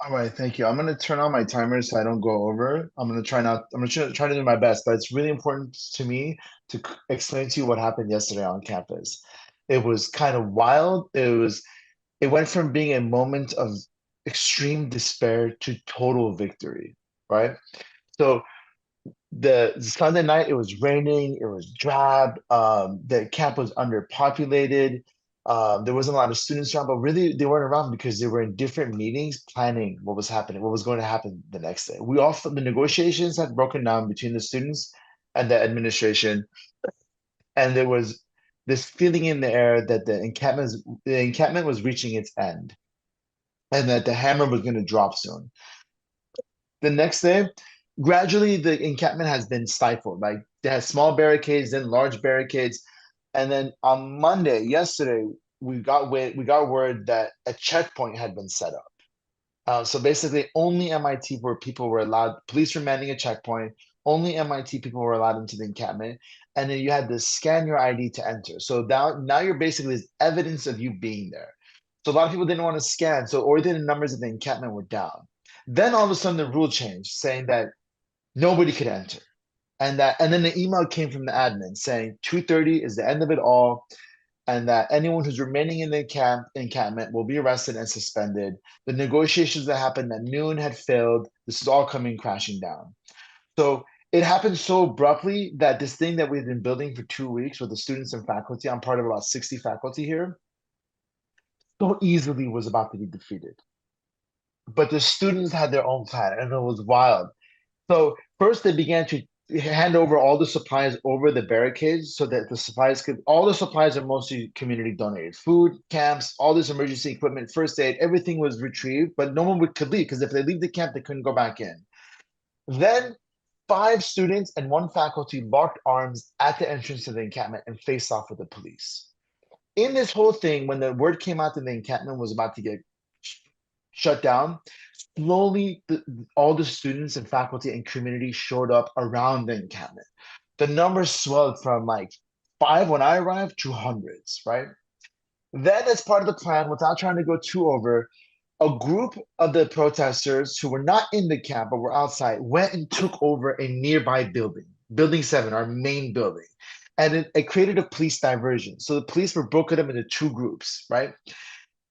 All right, thank you. I'm gonna turn on my timer so I don't go over. I'm gonna try to do my best, but it's really important to me to explain to you what happened yesterday on campus. It was kind of wild. It went from being a moment of extreme despair to total victory, right? So the Sunday night, it was raining, it was drab, the camp was underpopulated. There wasn't a lot of students around, but really they weren't around because they were in different meetings planning what was happening, what was going to happen the next day. The negotiations had broken down between the students and the administration, and there was this feeling in the air that the encampment was reaching its end and that the hammer was going to drop soon. The next day, gradually the encampment has been stifled. Like they had small barricades, then large barricades, and then on Monday, yesterday, we got word that a checkpoint had been set up. So basically, only MIT where people were allowed. Police were manning a checkpoint. Only MIT people were allowed into the encampment, and then you had to scan your ID to enter. So now you're basically is evidence of you being there. So a lot of people didn't want to scan, so or the numbers of the encampment were down. Then all of a sudden the rule changed, saying that nobody could enter. And then the email came from the admin saying 2:30 is the end of it all, and that anyone who's remaining in the encampment will be arrested and suspended. The negotiations that happened at noon had failed. This is all coming crashing down. So it happened so abruptly that this thing that we've been building for 2 weeks with the students and faculty, I'm part of about 60 faculty here, so easily was about to be defeated. But the students had their own plan, and it was wild. So first they began to hand over all the supplies over the barricades so that all the supplies are mostly community donated. Food, camps, all this emergency equipment, first aid, everything was retrieved, but no one could leave because if they leave the camp, they couldn't go back in. Then five students and one faculty locked arms at the entrance to the encampment and faced off with the police. In this whole thing, when the word came out that the encampment was about to get shut down, slowly all the students and faculty and community showed up around the encampment. The numbers swelled from like five when I arrived to hundreds, right? Then, as part of the plan, without trying to go too over, a group of the protesters who were not in the camp but were outside went and took over a nearby building, Building 7, our main building. And it created a police diversion. So the police were broken up into two groups, right?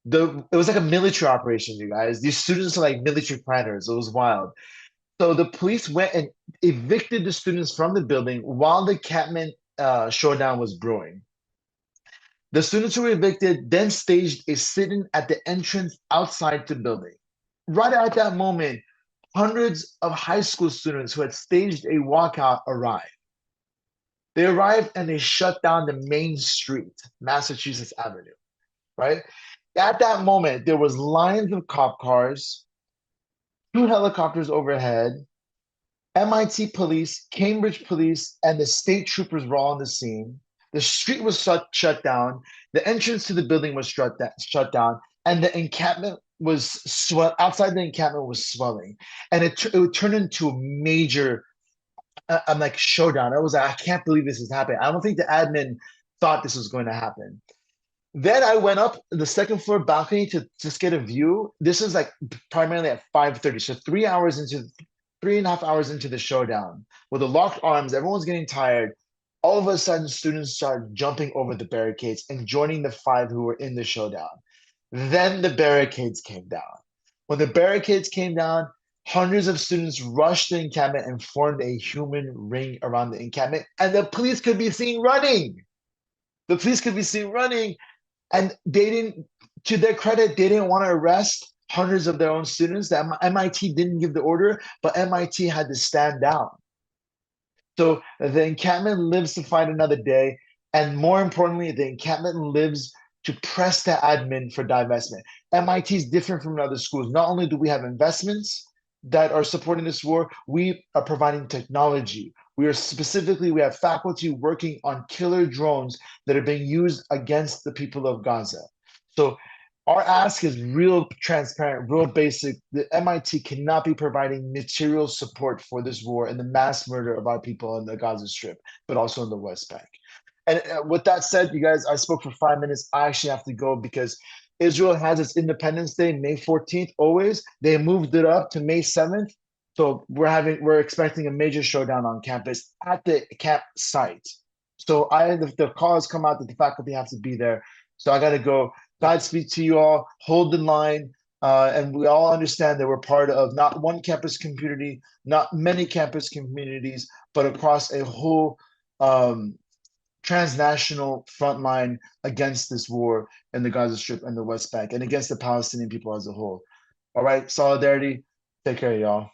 It was like a military operation, you guys. These students are like military planners. It was wild. So the police went and evicted the students from the building while the Catman showdown was brewing. The students who were evicted then staged a sit-in at the entrance outside the building. Right at that moment, hundreds of high school students who had staged a walkout arrived. They arrived and they shut down the main street, Massachusetts Avenue, right? At that moment, there was lines of cop cars, two helicopters overhead, MIT police, Cambridge police, and the state troopers were all on the scene. The street was shut down. The entrance to the building was shut down, and the encampment was outside the encampment was swelling, and it turned into a major, I'm like showdown. I can't believe this is happening. I don't think the admin thought this was going to happen. Then I went up the second floor balcony to just get a view. This is like primarily at 5:30. So 3 hours into 3.5 hours into the showdown, with the locked arms, everyone's getting tired. All of a sudden, students start jumping over the barricades and joining the five who were in the showdown. Then the barricades came down. When the barricades came down, hundreds of students rushed the encampment and formed a human ring around the encampment, and the police could be seen running. The police could be seen running, and they didn't, to their credit, they didn't want to arrest hundreds of their own students. That MIT didn't give the order, but MIT had to stand down. So the encampment lives to fight another day. And more importantly, the encampment lives to press the admin for divestment. MIT is different from other schools. Not only do we have investments that are supporting this war, we are providing technology. We have faculty working on killer drones that are being used against the people of Gaza. So our ask is real transparent, real basic. The MIT cannot be providing material support for this war and the mass murder of our people in the Gaza Strip, but also in the West Bank. And with that said, you guys, I spoke for 5 minutes. I actually have to go because Israel has its Independence Day, May 14th, always. They moved it up to May 7th. So we're expecting a major showdown on campus at the camp site. So the call has come out that the faculty have to be there. So I gotta go. Godspeed to you all. Hold the line. And we all understand that we're part of not one campus community, not many campus communities, but across a whole transnational front line against this war in the Gaza Strip and the West Bank and against the Palestinian people as a whole. All right, solidarity. Take care, y'all.